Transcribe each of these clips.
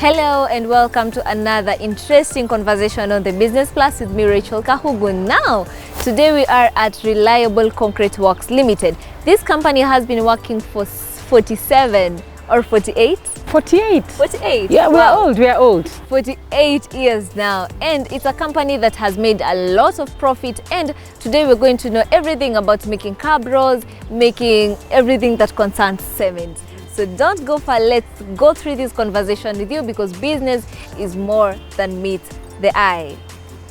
Hello and welcome to another interesting conversation on the Business Plus with me, Rachel Kahugu. Now, today we are at Reliable Concrete Works Limited. This company has been working for 47 or 48? 48. 48. Yeah, wow. we are old. 48 years now, and it's a company that has made a lot of profit, and today we're going to know everything about making carb rolls, making everything that concerns cement. So don't go far, let's go through this conversation with you because business is more than meets the eye.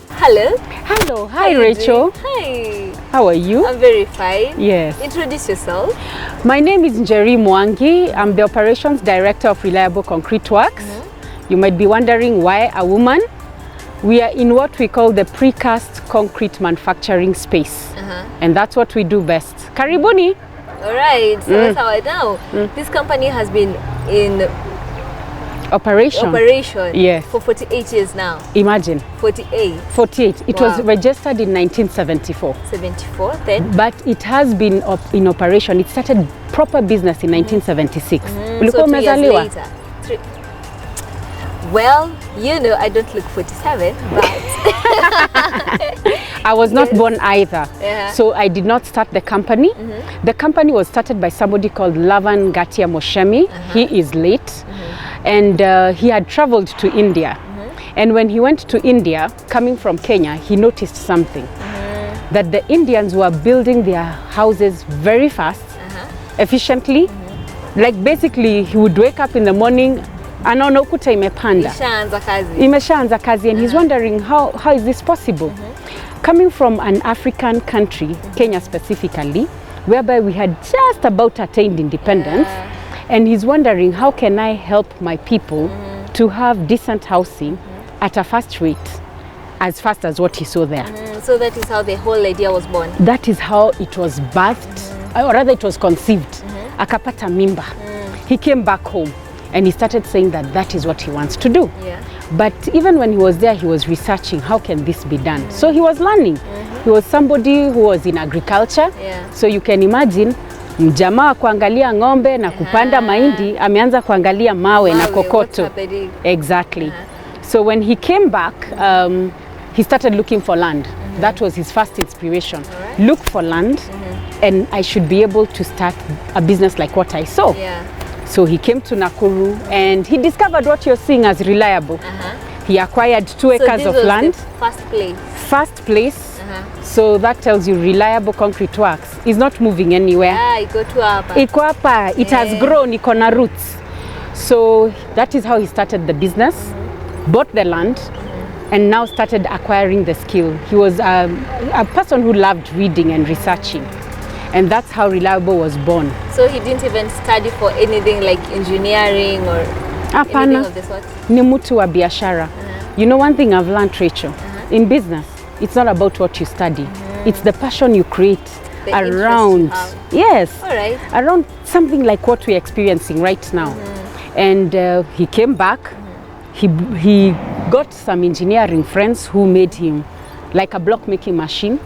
Hello. Hello. Hi, Rachel. Hi. How are you? I'm very fine. Yes. Introduce yourself. My name is Njeri Mwangi. I'm the Operations Director of Reliable Concrete Works. You might be wondering why a woman. We are in what we call the precast concrete manufacturing space. And that's what we do best. Karibuni. All right, so that's how I know. This company has been in operation yes. for 48 years now. Imagine. 48. 48. It was registered in 1974. 74 then? But it has been in operation. It started proper business in 1976. So 2 years later. Well, you know, I don't look 47, but I was not born either. Yeah. So I did not start the company. The company was started by somebody called Lavan Gatia Moshemi. He is late. And he had traveled to India. And when he went to India, coming from Kenya, he noticed something. That the Indians were building their houses very fast, efficiently. Like basically, he would wake up in the morning, anaona ukuta imepanda. Imeshaanza kazi. And he's wondering how is this possible? Coming from an African country, Kenya specifically, whereby we had just about attained independence, and he's wondering how can I help my people to have decent housing at a fast rate, as fast as what he saw there. So that is how the whole idea was born? That is how it was birthed, or rather it was conceived. Akapata mimba. He came back home. And he started saying that that is what he wants to do. But even when he was there, he was researching, how can this be done? So he was learning. He was somebody who was in agriculture. So you can imagine, mjamaa kuangalia ng'ombe na kupanda mahindi, ameanza kuangalia mawe na kokoto. Exactly. So when he came back, he started looking for land. That was his first inspiration. Look for land, and I should be able to start a business like what I saw. So he came to Nakuru and he discovered what you're seeing as Reliable. He acquired 2 acres of land. First place. So that tells you Reliable Concrete Works is not moving anywhere. Iko hapa. It has grown, iko na roots. So that is how he started the business, bought the land, and now started acquiring the skill. He was a person who loved reading and researching. And that's how Reliable was born. So he didn't even study for anything like engineering or anything of the sort? Ni mtu wa biashara. You know, one thing I've learned, Rachel, in business, it's not about what you study. It's the passion you create around, around something like what we're experiencing right now. And he came back, he got some engineering friends who made him like a block making machine.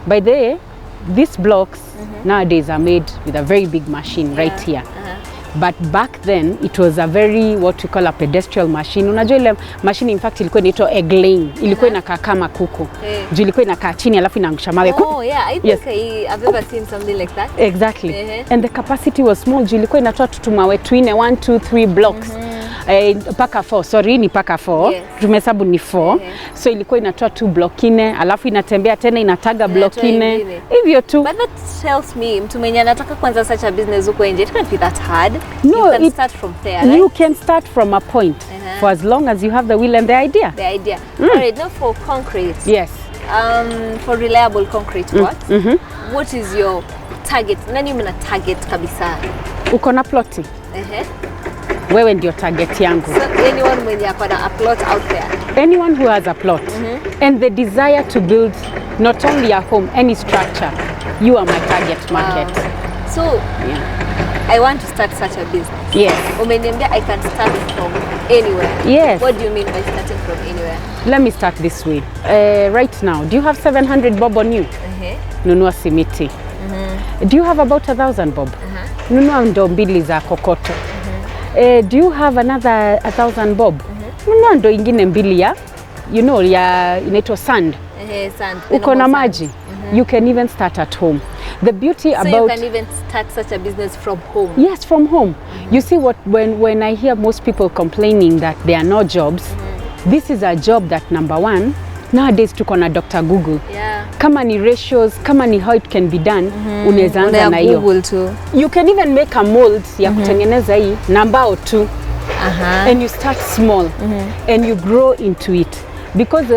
By the way, these blocks nowadays are made with a very big machine right here. But back then it was a very what we call a pedestrian machine. Unajua ile machine in fact ilikuwa inaitwa egg laying. Ilikuwa inakaa kama kuku. Juu ilikuwa inakaa chini alafu inaangusha mawe. Oh yeah, I think I've ever seen something like that. Exactly. And the capacity was small. Juu ilikuwa inatoa tumawe tuine 1, 2, 3 blocks. Paka 4, sorry ni paka 4. Tumehesabu ni 4. So ilikuwa inatoa 2 block ine, alafu inatembea tena inataga block ine. Hivyo tu. But that tells me mtu mwenye anataka kuanza such a business huko nje, it can't be that hard. No, you can start from there, right? You can start from a point for as long as you have the will and the idea. The idea. All right, now for concrete. Yes. For Reliable Concrete Works, what is your target? Nani mna target kabisa? Uko na ploti? Wewe ndio target yangu. So anyone mwenye akona a plot out there? Anyone who has a plot and the desire to build not only a home, any structure, you are my target market. So I want to start such a business. Yes. Umeniambia I can start from anywhere. Yes. What do you mean by starting from anywhere? Let me start this way. Right now, do you have 700 bob on you? Nunua simiti. Do you have about 1,000 bob? Nunua ndoo mbili za kokoto. Do you have another 1,000 bob? ukifunua ndo ingine mbili ya ya inaitwa sand. Sand. Uko na maji. You can even start at home. The beauty so about you can even start such a business from home. Yes, from home. You see when I hear most people complaining that there are no jobs, this is a job that number one, nowadays tuko na Dr. Google. Yeah. Kama ni ratios, kama ni how it can be done, unaweza anza na hiyo. Google too. You can even make a mold ya kutengeneza hii na mbao tu. And you start small and you grow into it. Because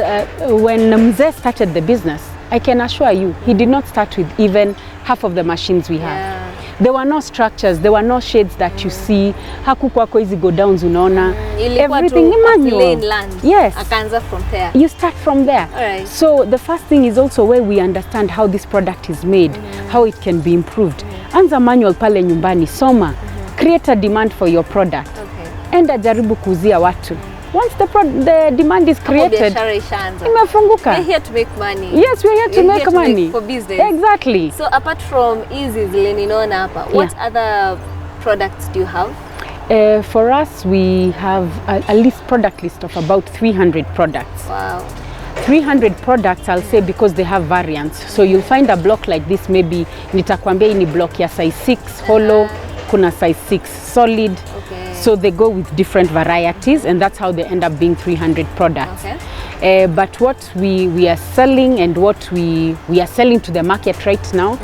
when Mzee started the business, I can assure you, he did not start with even half of the machines we have. Yeah. There were no structures, there were no shades that you see. Hakukuwako hizi go downs unaona. Everything manual. Yes. Akaanza from there. You start from there. Alright. So the first thing is also where we understand how this product is made, how it can be improved. Anza manual pale nyumbani, soma. Create a demand for your product. Okay. Enda jaribu kuuzia watu. Once the demand is created, imefunguka. We're here to make money. Yes, we're here to make money. For business. Exactly. So apart from easy ninaona hapa, what other products do you have? For us, we have a product list of about 300 products. Wow. 300 products, I'll say, because they have variants. So you'll find a block like this, maybe nitakwambia hii ni block ya size 6 hollow, kuna size 6 solid. Okay. So they go with different varieties, and that's how they end up being 300 products. Okay. But what we are selling and what we are selling to the market right now,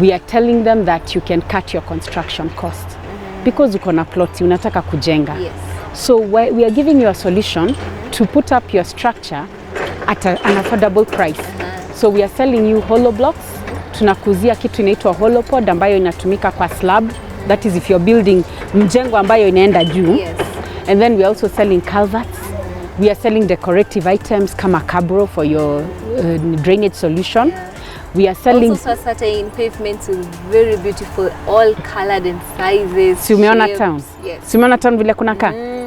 we are telling them that you can cut your construction cost. Because uko na ploti, unataka kujenga. Yes. So we are giving you a solution to put up your structure at an affordable price. So we are selling you hollow blocks. Tunakuzia kitu inaitwa hollow pod ambayo inatumika kwa slab. That is if you're building mjengo ambayo inaenda juu. Yes. And then we are also selling culverts. We are selling decorative items kama cabro for your drainage solution. Yeah. We are selling also certain pavements with very beautiful, all colored and sizes. Si umeona town? Yes. Si umeona town vile kuna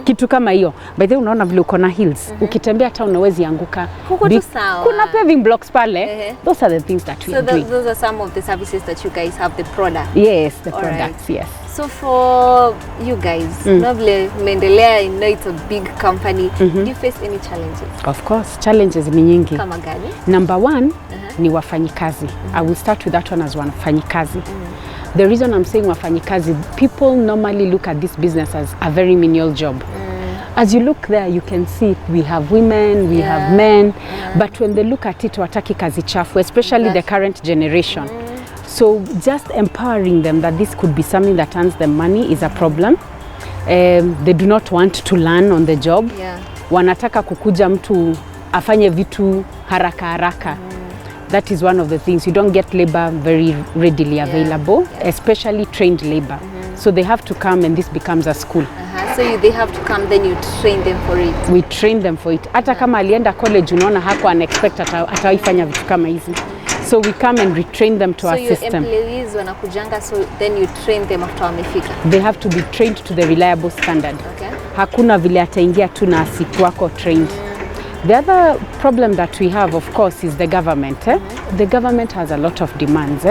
kitu kama hiyo. By the way, unaona vile uko na hills. Ukitembea town unawezi anguka. Kuko tu sawa. Kuna paving blocks pale. Those are the things that we are doing. So those are some of the services that you guys have, the product. Yes, the all products, right. yes. So for you guys, vile mmeendelea, I know it's a big company. Do you face any challenges? Of course, challenges ni nyingi. Kama gani? Number one, ni wafanyikazi. I will start with that one as wafanyikazi. The reason I'm saying wafanyikazi, people normally look at this business as a very menial job. As you look there, you can see we have women, we have men, but when they look at it, wataki kazi chafu, especially the current generation. So just empowering them that this could be something that earns them money is a problem. They do not want to learn on the job. Yeah. Wanataka kukuja mtu afanye vitu haraka haraka. That is one of the things. You don't get labor very readily available, especially trained labor. So they have to come and this becomes a school. So they have to come, then you train them for it. We train them for it. Hata kama alienda college unaona hako unexpect ataifanya vitu kama hizi. So we come and retrain them to our system. So your employees wanakujanga, so then you train them after wamefika. They have to be trained to the reliable standard. Okay. Hakuna vile ataingia tu na asikuwako trained. The other problem that we have, of course, is the government. The government has a lot of demands.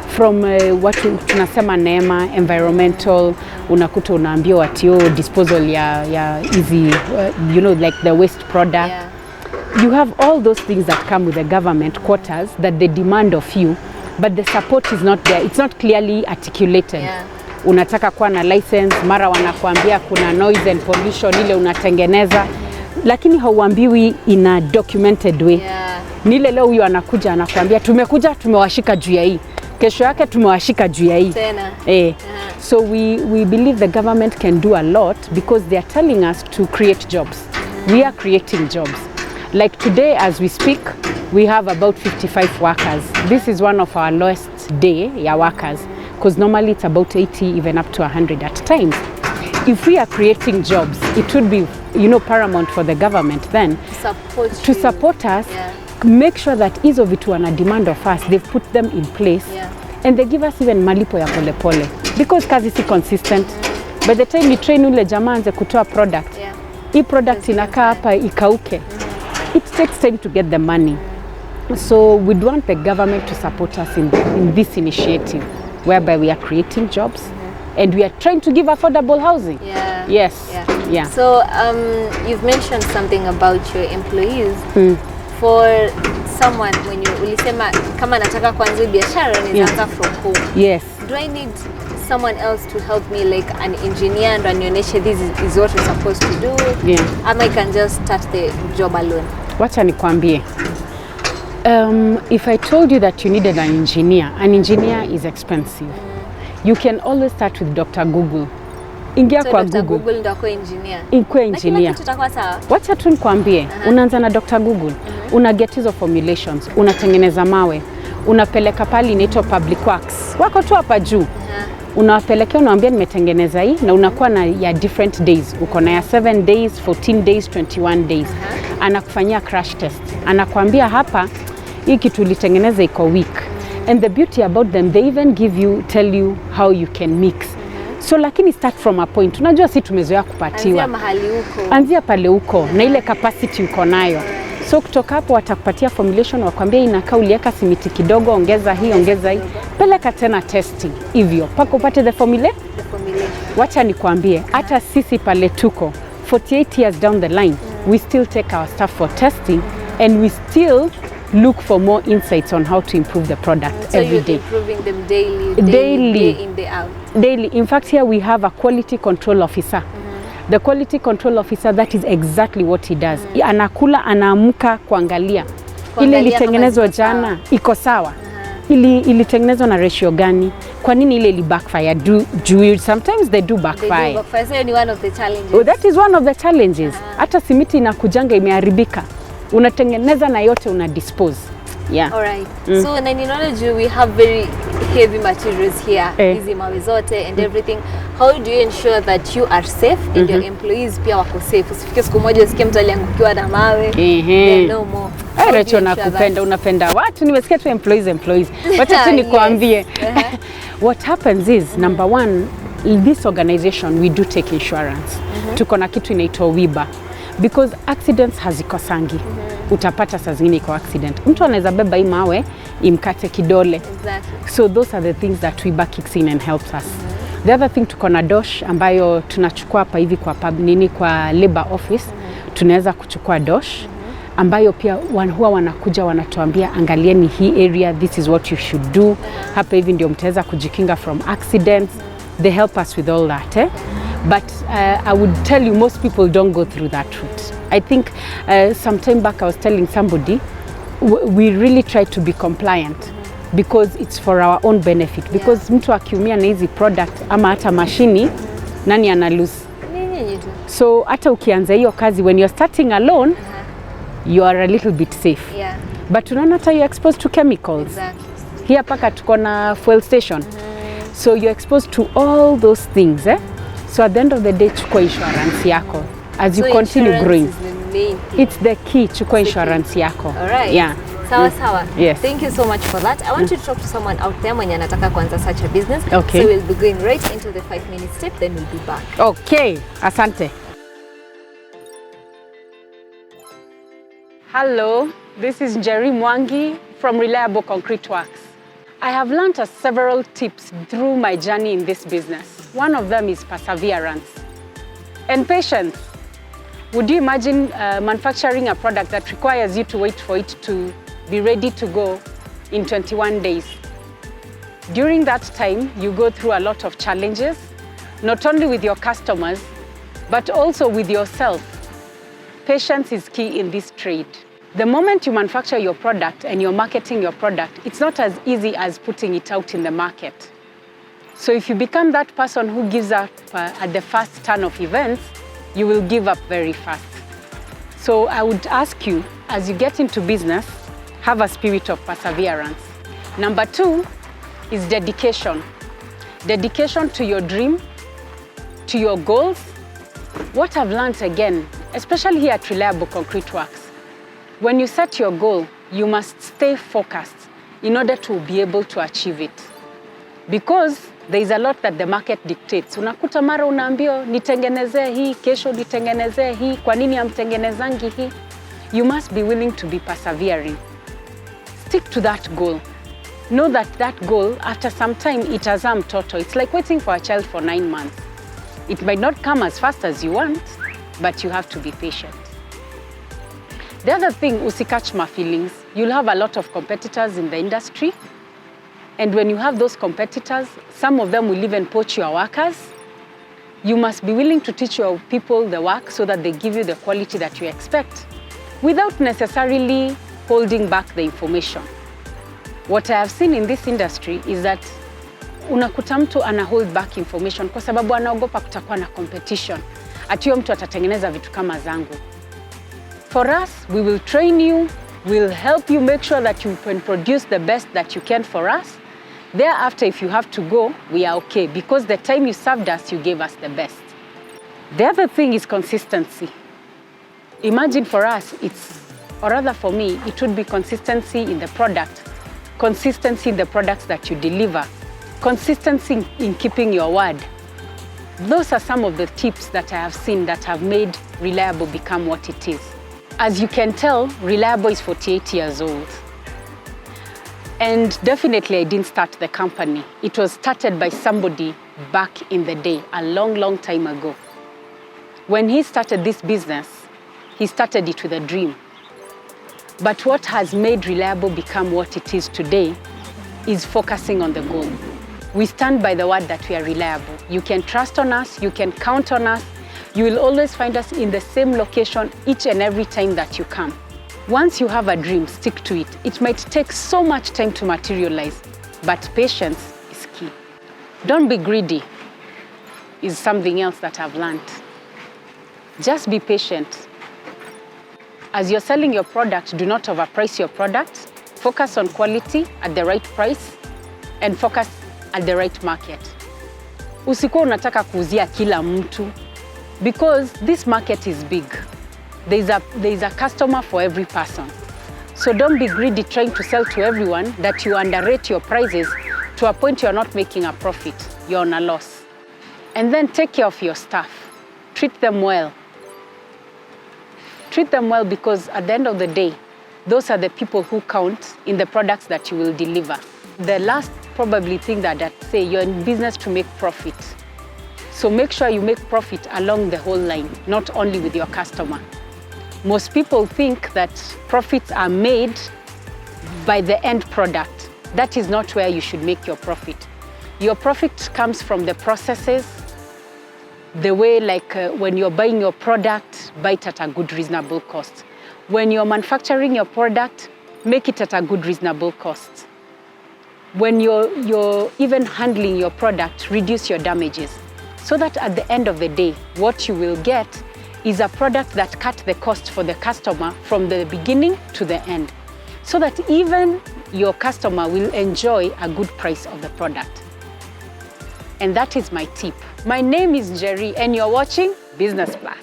From what tunasema NEMA, environmental, unakuta unaambiwa ati disposal ya easy, like the waste product. Yeah. You have all those things that come with the government quotas that they demand of you, but the support is not there. It's not clearly articulated. Yeah. Unataka kuwa na license, mara wanakuambia kuna noise and pollution ile unatengeneza, lakini hauambiwi in a documented way. Yeah. Nile leo huyu anakuja anakuambia tumekuja tumewashika juu ya hii. Kesho yake tumewashika juu ya hii. Tena. So we believe the government can do a lot because they are telling us to create jobs. We are creating jobs. Like today as we speak, we have about 55 workers. This is one of our lowest day ya workers because normally it's about 80 even up to 100 at times. If we are creating jobs, it would be paramount for the government then to support us. Yeah. Make sure that hizo vitu wana demand of us, they've put them in place. Yeah. And they give us even malipo ya pole pole because kazi si consistent. By the time you train ule jamaa anze kutoa product, hii product inakaa hapa ikauke. It takes time to get the money. So we'd want the government to support us in this initiative whereby we are creating jobs and we are trying to give affordable housing. Yeah. Yes. Yeah. Yeah. So you've mentioned something about your employees. For someone when you ulisema kama nataka kuanza biashara nitaanza from home. Yes. Do I need someone else to help me, like an engineer, and anionyeshe this is what we're supposed to do? Yeah. Am I can just start the job alone? Wacha nikwambie. If I told you that you needed an engineer is expensive. You can always start with Dr. Google. Ingia kwa Google ndio kwa engineer. Ikuwe engineer. Lakini tutakuwa sawa. Wacha tu nikwambie, unaanza na Dr. Google. Una get hizo formulations, unatengeneza mawe. Unapeleka pale inaitwa public works. Wako tu hapa juu. Unawapelekea unawaambia nimetengeneza hii na unakuwa na ya different days. Uko na ya 7 days, 14 days, 21 days. Anakufanyia crash test. Anakuambia hapa hii kitu ulitengeneza iko weak. And the beauty about them, they even tell you how you can mix. So lakini start from a point. Unajua si tumezoea kupatiwa. Anzia mahali huko. Anzia pale huko na ile capacity uko nayo. So kutoka hapo watakupatia formulation, wakwambia inakaa uliweka simiti kidogo, ongeza hii, peleka tena testing. Hivyo paka upate the formulation. Wacha nikwambie, hata sisi pale tuko 48 years down the line, we still take our stuff for testing and we still look for more insights on how to improve the product every day. So you're improving them daily, day in, day out. Daily. In fact, here we have a quality control officer. The quality control officer, that is exactly what he does. Anakula, anaamuka kuangalia. Ile ilitengenezwa jana, iko sawa. Ilitengenezwa na ratio gani? Kwa nini ile ili backfire? Sometimes they do backfire. They do backfire. So ni one of the challenges. Oh, that is one of the challenges. Hata simiti inakujanga imeharibika. Unatengeneza na yote una dispose. Yeah. All right. So in knowledge we have very heavy materials here. Hizi mawe zote and everything. How do you ensure that you are safe and your employees pia wako safe? Usifike siku moja usikie mtu aliangukiwa na mawe. No more. Recho nakupenda, unapenda watu. Nimesikia tu employees. Wacha tu nikwambie. What happens is, number one, in this organization we do take insurance. Tuko na kitu inaitwa WIBA. Because accidents hazikosangi. Utapata saa zingine iko accident. Mtu anaweza beba hii mawe imkate kidole. Exactly. So those are the things that WIBA kicks in and helps us. The other thing, tuko na dosh ambayo tunachukua hapa hivi kwa labor office. Tunaweza kuchukua dosh ambayo pia huwa wanakuja wanatuambia angalieni hii area, this is what you should do. Hapa hivi ndio mtaweza kujikinga from accidents. They help us with all that. But I would tell you, most people don't go through that route. I think some time back I was telling somebody, we really try to be compliant because it's for our own benefit. Because mtu akiumia na hizi product ama hata mashini, nani ana lose? So hata ukianza hiyo kazi, when you're starting alone, you are a little bit safe. Yeah. But unaona hata you're exposed to chemicals. Exactly. Here paka tuko na fuel station. So you're exposed to all those things. So at the end of the day, chukua insurance yako as you continue growing. Is the main thing. It's the key, chukua insurance yako. All right. Yeah. Sawa. Yes. Thank you so much for that. I want you to talk to someone out there mwenye anataka kuanza such a business. Okay. So we'll be going right into the 5-minute step, then we'll be back. Okay. Asante. Hello, this is Jerry Mwangi from Reliable Concrete Works. I have learned several tips through my journey in this business. One of them is perseverance and patience. Would you imagine manufacturing a product that requires you to wait for it to be ready to go in 21 days? During that time, you go through a lot of challenges, not only with your customers, but also with yourself. Patience is key in this trade. The moment you manufacture your product and you're marketing your product, it's not as easy as putting it out in the market. So if you become that person who gives up at the first turn of events, you will give up very fast. So I would ask you, as you get into business, have a spirit of perseverance. Number 2 is dedication. Dedication to your dream, to your goals. What I've learned again, especially here at Reliable Concrete Works, when you set your goal, you must stay focused in order to be able to achieve it. Because there is a lot that the market dictates. Unakuta mara unaambia nitengenezee hii, kesho nitengenezee hii, kwa nini hamtengenezangi hii? You must be willing to be persevering. Stick to that goal. Know that that goal, after some time, itazaa mtoto. It's like waiting for a child for 9 months. It might not come as fast as you want, but you have to be patient. The other thing, usikatch my feelings. You'll have a lot of competitors in the industry. And when you have those competitors, some of them will even poach your workers. You must be willing to teach your people the work so that they give you the quality that you expect, without necessarily holding back the information. What I have seen in this industry is that unakuta mtu ana hold back information kwa sababu anaogopa kutakuwa na competition. Ati huyo mtu atatengeneza vitu kama zangu. For us, we will train you, we'll help you make sure that you can produce the best that you can for us. Thereafter, if you have to go, we are okay, because the time you served us, you gave us the best. The other thing is consistency. Imagine for us, or rather for me, it would be consistency in the product, consistency in the products that you deliver, consistency in keeping your word. Those are some of the tips that I have seen that have made Reliable become what it is. As you can tell, Reliable is 48 years old. And definitely I didn't start the company. It was started by somebody back in the day, a long, long time ago. When he started this business, he started it with a dream. But what has made Reliable become what it is today is focusing on the goal. We stand by the word that we are reliable. You can trust on us, you can count on us. You will always find us in the same location each and every time that you come. Once you have a dream, stick to it. It might take so much time to materialize, but patience is key. Don't be greedy is something else that I've learned. Just be patient. As you're selling your product, do not overprice your product. Focus on quality at the right price and focus at the right market. Usikuwa unataka kuuzia kila mtu, because this market is big. There is a customer for every person. So don't be greedy trying to sell to everyone that you underrate your prices to a point you're not making a profit. You're on a loss. And then take care of your staff. Treat them well. Treat them well, because at the end of the day, those are the people who count in the products that you will deliver. The last probably thing that I'd say, you're in business to make profit. So make sure you make profit along the whole line, not only with your customer. Most people think that profits are made by the end product. That is not where you should make your profit. Your profit comes from the processes, the way when you're buying your product, buy it at a good reasonable cost. When you're manufacturing your product, make it at a good reasonable cost. When you're even handling your product, reduce your damages, so that at the end of the day, what you will get is a product that cut the cost for the customer from the beginning to the end, so that even your customer will enjoy a good price of the product. And that is my tip. My name is Jerry, and you're watching Business Plus.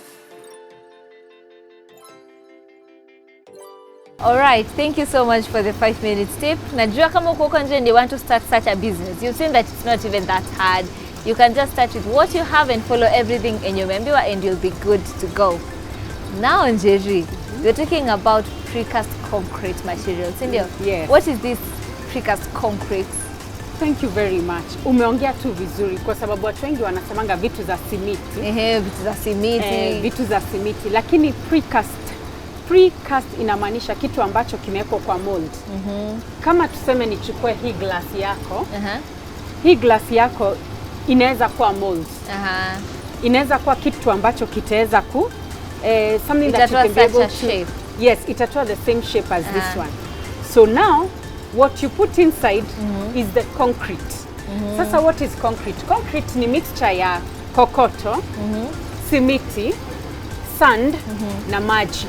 All right, thank you so much for the 5 minutes tip. Najua kama uko nje and you want to start such a business, you've seen that it's not even that hard. You can just start with what you have and follow everything in your membiwa, and you'll be good to go. Now, Njeri, we're talking about precast concrete materials. Indio? Yes. What is this precast concrete? Thank you very much. Umeongea tu vizuri kwa sababu watu wengi wanasemanga vitu za simiti. Vitu za simiti. Vitu za simiti, lakini precast inamaanisha kitu ambacho kimewekwa kwa mold. Kama tuseme nichukue hii glass yako. Hii glass yako inaweza kuwa mold. Inaweza kuwa kitu ambacho kitaweza something that you can be able to shape. Yes, itatoa the same shape as this one. So now what you put inside is the concrete. Sasa what is concrete? Concrete ni mixture ya kokoto, simiti, sand na maji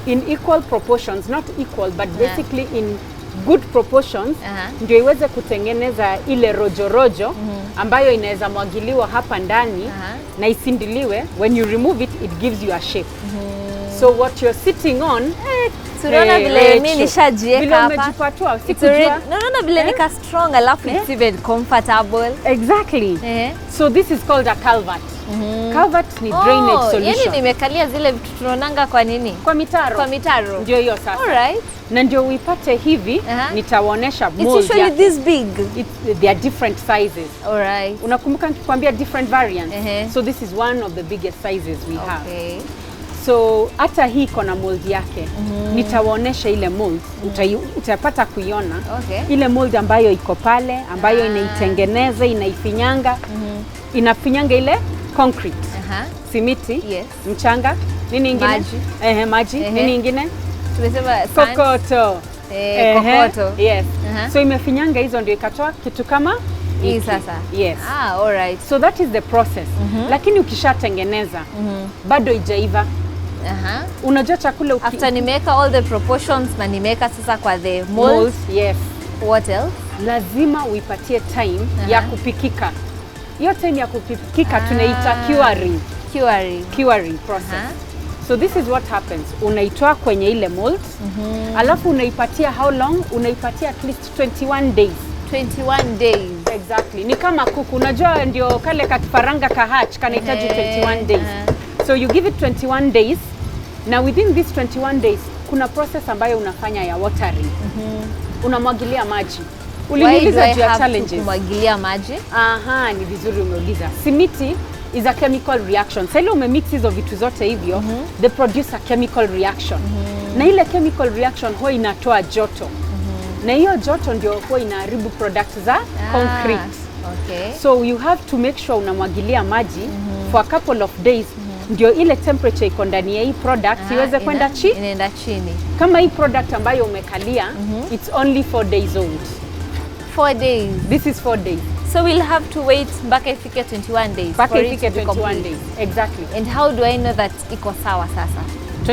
in equal proportions, not equal but basically in good proportions, ndio iweze kutengeneza ile rojo ambayo inaweza mwagiliwa hapa ndani na isindiliwe. When you remove it, it gives you a shape. So what you're sitting on, Tunaona vile mimi nishajieka hapa. Vile umejipatua sikujua. Naona vile nika strong alafu it's even comfortable. Exactly. So this is called a culvert. Culvert ni drainage solution. Yani nimekalia zile vitu tunaonanga kwa nini? Kwa mitaro. Kwa mitaro. Ndio hiyo sasa. Alright. Na ndio uipate hivi, nitawaonesha mold. It's usually this big. They are different sizes. Alright. Unakumbuka nikikwambia different variants. So this is one of the biggest sizes we have. Okay. So hata hii iko na mold yake. Nitawaonesha ile mold, utapata kuiona. Ile mold ambayo iko pale, ambayo inaitengeneza, inaifinyanga. Inafinyanga ile concrete. Simiti, mchanga, nini ingine? Maji. Maji, nini ingine? Tumesema kokoto. Kokoto. Yes. So imefinyanga hizo ndio ikatoa kitu kama hii sasa. Yes. Alright. So that is the process. Lakini ukishatengeneza bado haijaiva. Unajua chakula after nimeweka all the proportions na nimeweka sasa kwa the molds. Yes. What else? Lazima uipatie time ya kupikika. Hiyo time ya kupikika tunaita curing. Curing process. So this is what happens. Unaitoa kwenye ile mold. Alafu unaipatia how long? Unaipatia at least 21 days. 21 days. Exactly. Ni kama kuku. Unajua ndio kale kakifaranga kahach kanahitaji 21 days. So you give it 21 days. Now within these 21 days kuna process ambayo unafanya ya watering. Unamwagilia maji. Uliniuliza juu ya challenges. Kumwagilia maji? Ni vizuri umeuliza. Simiti is a chemical reaction. Sasa ile umemix hizo vitu zote hivyo, they produce a chemical reaction. Na ile chemical reaction huwa inatoa joto. Na hiyo joto ndio huwa inaharibu products za concrete. So you have to make sure unamwagilia maji for a couple of days. Ndio ile temperature iko ndani ya hii product iweze kwenda inaenda chini. Kama hii product ambayo umekalia, it's only 4 days old. 4 days. This is 4 days. So we'll have to wait mpaka ifike 21 days. Mpaka ifike 21 days. Exactly. And how do I know that iko sawa sasa?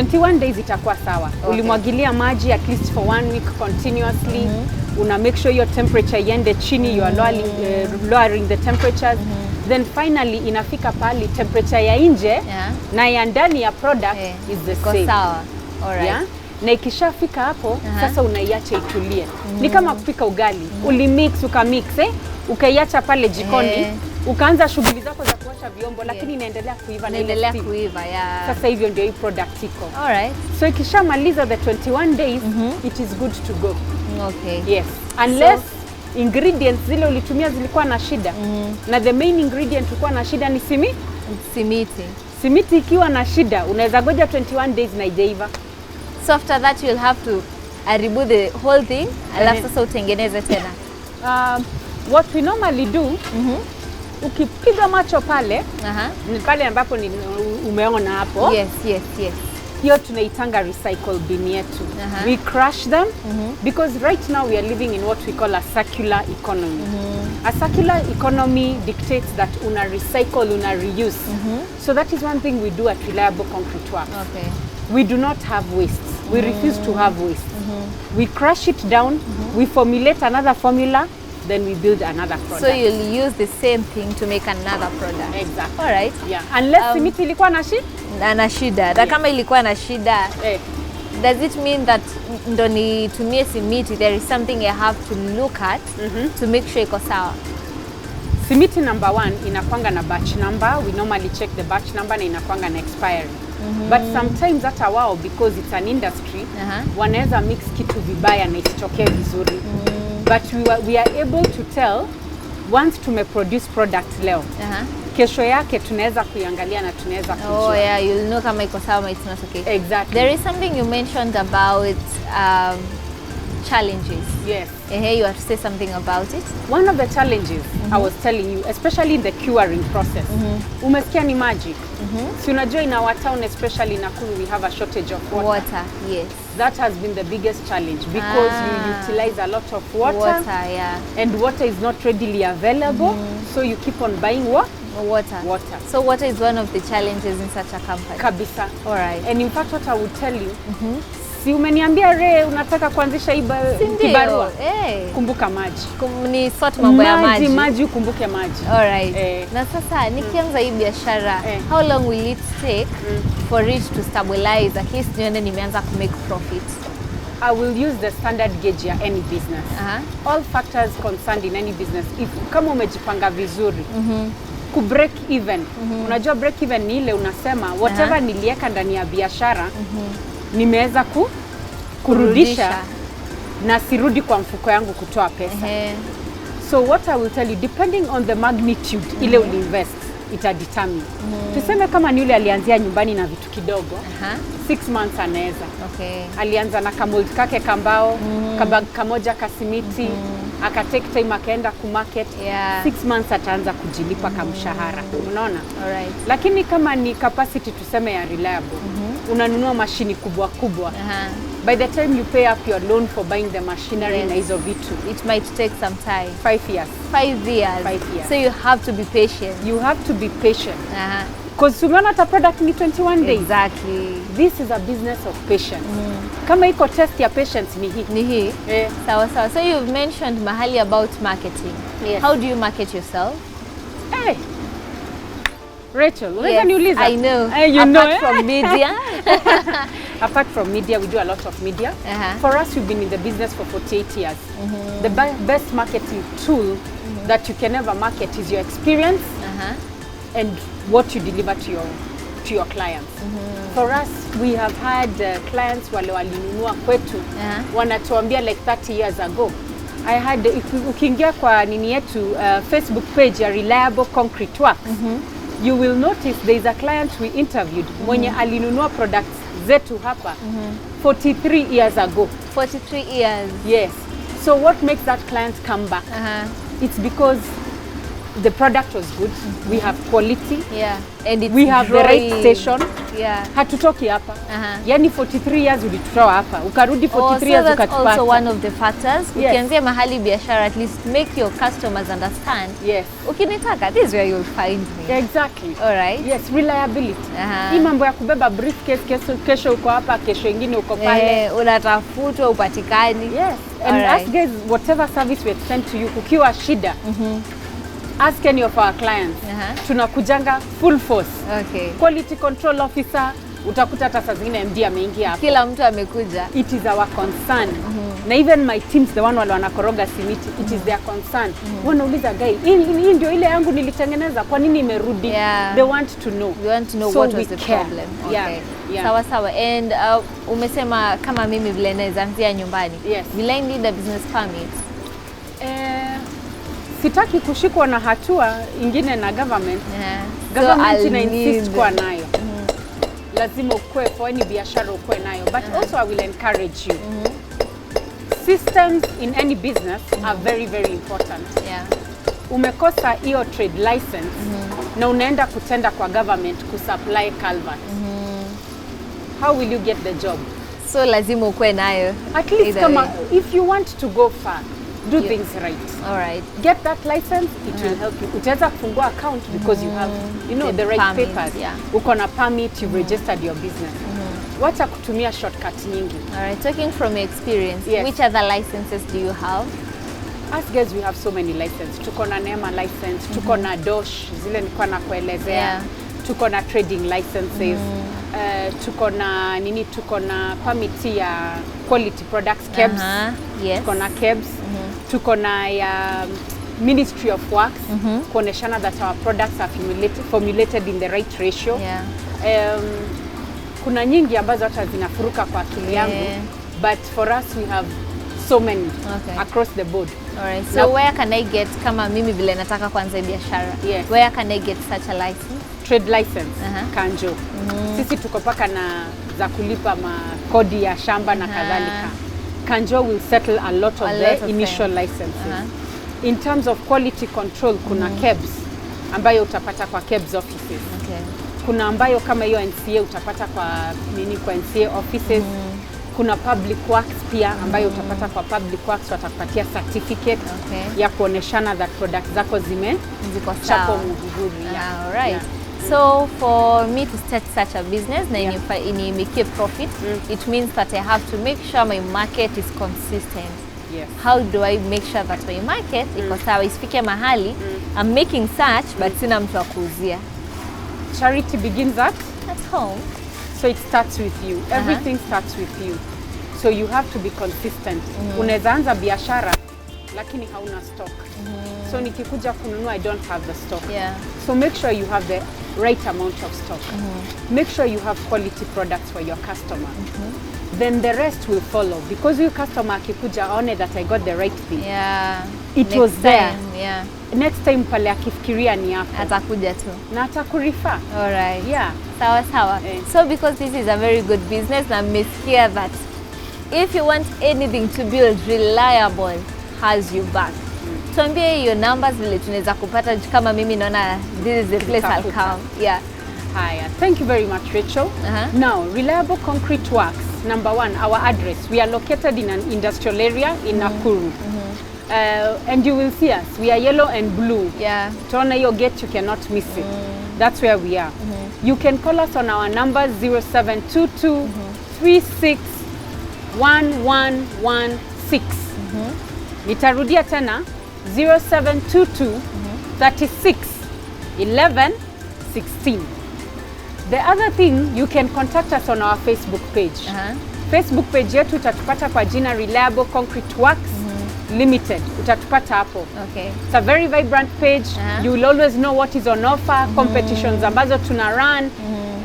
21 days itakuwa sawa. Ulimwagilia maji at least for 1 week continuously. Una make sure your temperature iende chini, you are lowering the temperatures. Then finally inafika pali temperature ya nje na ya ndani ya product is the same. Sawa. Alright. Na ikishafika hapo sasa unaiacha itulie. Ni kama kupika ugali. Ulimix ukamix ukaiacha pale jikoni. Ukaanza shughuli zako za kuosha vyombo lakini inaendelea kuiva na inaendelea kuiva. Sasa hivyo ndio hii product iko. Alright. So ikishamaliza the 21 days it is good to go. Okay. Yes. Unless ingredients zile ulitumia zilikuwa na shida. Na the main ingredient ulikuwa na shida ni simiti. Simiti ikiwa na shida unaweza goja 21 days na haijaiva. So after that you'll have to remove the whole thing alafu sasa utengeneze tena. What we normally do, ukipiga macho pale, ni pale ambapo umeona hapo. Yes. Hiyo tunaitanga recycle bin yetu. We crush them because right now we are living in what we call a circular economy. A circular economy dictates that una recycle, una reuse. So that is one thing we do at Reliable Concrete Works. We do not have waste. We refuse to have waste. We crush it down, we formulate another formula, then we build another product. So you'll use the same thing to make another product. Exactly. Alright. Yeah. Unless simiti ilikuwa na shida. Na kama ilikuwa na shida, does it mean that ndo nitumie simiti, there is something I have to look at to make sure iko sawa? Simiti number 1 inakwanga na batch number. We normally check the batch number na inakwanga na expiry. But sometimes hata wao because it's an industry, wanaweza mix kitu vibaya na isitokee vizuri. But we are able to tell once tumeproduce product leo. Kesho yake tunaweza kuiangalia na tunaweza kujua. You'll know kama iko sawa, it's not okay. Exactly. There is something you mentioned about challenges. Yes. You have to say something about it. One of the challenges I was telling you, especially in the curing process, umesikia ni maji. Si unajua in our town, especially Nakuru, we have a shortage of water. Yes. That has been the biggest challenge because you utilize a lot of water. And water is not readily available, so you keep on buying water. So water is one of the challenges in such a company. Kabisa. Alright. And in fact what I would tell you, si umeniambia Re unataka kuanzisha kibarua? Kumbuka maji. Ni sort mambo ya maji. Maji ukumbuke maji. Alright. Na sasa nikianza hii biashara, how long will it take for it to stabilize, at least nione nimeanza ku make profit? I will use the standard gauge ya any business. All factors concerned in any business. If kama umejipanga vizuri, ku break even. Unajua break even ni ile unasema whatever nilieka ndani ya biashara, nimeweza kurudisha na sirudi kwa mfuko yangu kutoa pesa. So what I will tell you, depending on the magnitude ile uliinvest, itadetermine. Tuseme kama ni yule alianzia nyumbani na vitu kidogo, 6 months anaweza. Alianza na kamold kake kambao, kabag kamoja kasimiti, akatake time akaenda ku market, 6 months ataanza kujilipa kamshahara. Unaona? Lakini kama ni capacity tuseme ya reliable, unanunua mashini kubwa kubwa. By the time you pay up your loan for buying the machinery na hizo vitu, it might take some time. 5 years. 5 years. 5 years. So you have to be patient. You have to be patient. Because umeona ta product ni 21 days. Exactly. This is a business of patience. Kama iko test ya patience ni hii. Ni hii. Sawa sawa. So you've mentioned mahali about marketing. How do you market yourself? Hey. Rachel, yes, I know. You apart from media. Apart from media, we do a lot of media. For us, we've been in the business for 48 years. The best marketing tool that you can ever market is your experience and what you deliver to your clients. For us, we have had clients wale walinunua kwetu wanatuambia like 30 years ago. I had ukiingia kwa nini yetu Facebook page ya Reliable Concrete Works, you will notice there is a client we interviewed mwenye alinunua products zetu hapa 43 years ago. 43 years. Yes. So what makes that client come back? It's because the product was good. We have quality. And it's we have growing. The right station. Hatutoki hapa. Yani 43 years ulitutoa hapa. Ukarudi 43 years ukatupata. So that's also one of the factors. Ukianzia mahali biashara, at least make your customers understand. Ukinitaka, this is where you'll find me. Exactly. All right. Yes, reliability. Hii mambo ya kubeba briefcase kesho uko hapa, kesho ingine uko pale. Unatafutwa upatikani. And ask guys, whatever service we extend to you, ukiwa shida, ask any of our clients. Tunakujanga full force. Quality control officer, utakuta hata saa zingine MD ameingia hapo. Kila mtu amekuja. It is our concern. Na even my teams, the one wale wanakoroga simiti, it is their concern. Wanauliza guy, hii ndio ile yangu nilitengeneza, kwa nini imerudi? They want to know. We want to know what was the problem. Sawa sawa. And umesema kama mimi vile naweza anzia nyumbani. Will I need a business permit? Sitaki kushikwa na hatua ingine na government. Government so insist kwa nayo. Lazima ukue for any biashara ukue nayo. But also I will encourage you. Systems in any business are very, very important. Umekosa hiyo trade license na unaenda kutenda kwa government kusupply culvert. How will you get the job? So lazima ukue nayo. At least kama, if you want to go far, do things right. All right. Get that license, it will help you. Utaweza kufungua account because you have, you know, the right permit, papers. Uko na permit, you've registered your business. Wacha kutumia shortcut nyingi. All right. Talking from your experience, which other licenses do you have? As guys, we have so many licenses. Tuko na NEMA license, tuko na DOSH, zile nilikuwa nakuelezea. Tuko na trading licenses. Tuko na nini, tuko na permit ya quality products, KEBS. Tuko na KEBS. Tuko na ya Ministry of Works, kuoneshana that our products are formulated in the right ratio. Kuna nyingi ambazo hata zinafuruka kwa akili yangu, but for us we have so many across the board. All right. So where can I get, kama mimi vile nataka kuanza biashara, where can I get such a license? Trade license, Kanjo. Sisi tuko paka na za kulipa makodi ya shamba na kadhalika. Kanjo will settle a lot of the initial licenses. In terms of quality control, kuna KEBS ambayo utapata kwa KEBS offices. Kuna ambayo kama hiyo NCA utapata kwa nini, kwa NCA offices. Kuna public works pia ambayo utapata kwa public works, watakupatia certificate ya kuoneshana that products zako ziko sawa. All right. So for me to start such a business na inimekie profit, it means that I have to make sure my market is consistent. How do I make sure that my market iko sawa, isifike mahali I'm making such but sina mtu wa kuuzia? Charity begins at home. So it starts with you. Everything starts with you. So you have to be consistent. Unaweza anza biashara lakini hauna stock. So nikikuja kununua, I don't have the stock. So make sure you have the right amount of stock. Make sure you have quality products for your customer. Then the rest will follow, because your customer akikuja aone that I got the right thing. It Next was there. time, Next time pale akifikiria ni yako. atakuja tu. Na atakurefer. All right. Yeah. Sawa sawa. So because this is a very good business, na mmesikia that if you want anything to build reliable, has you back. Tuambie your numbers vile tunaweza kupata, kama mimi naona this is the place I'll come. Haya, thank you very much, Rachel. Now, Reliable Concrete Works, number one, our address. We are located in an industrial area in Nakuru. And you will see us. We are yellow and blue. Tuona your gate, you cannot miss it. That's where we are. You can call us on our number 0722 36 1116. Nitarudia tena 0722 36 11 16. The other thing, you can contact us on our Facebook page. Facebook page yetu utatupata kwa jina Reliable Concrete Works Limited. Utatupata hapo. It's a very vibrant page. You will always know what is on offer, competitions ambazo tuna run.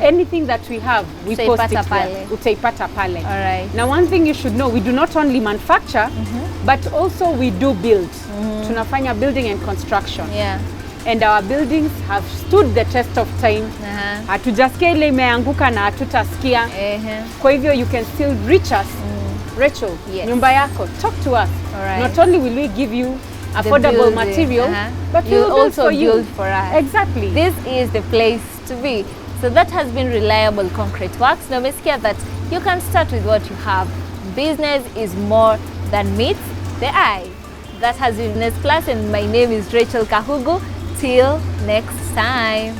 Anything that we have, we post it there. Utaipata pale. Alright. Now, one thing you should know, we do not only manufacture, but also we do build. Tunafanya building and construction. And our buildings have stood the test of time. Hatujasikia ile imeanguka na hatutasikia. Kwa hivyo you can still reach us. Rachel, nyumba yako, talk to us. Not only will we give you affordable material, but we will also build for us. Exactly. This is the place to be. So that has been Reliable Concrete Works. Now, umesikia that you can start with what you have. Business is more than meets the eye. That has been Business Plus, and my name is Rachel Kahugu. Till next time.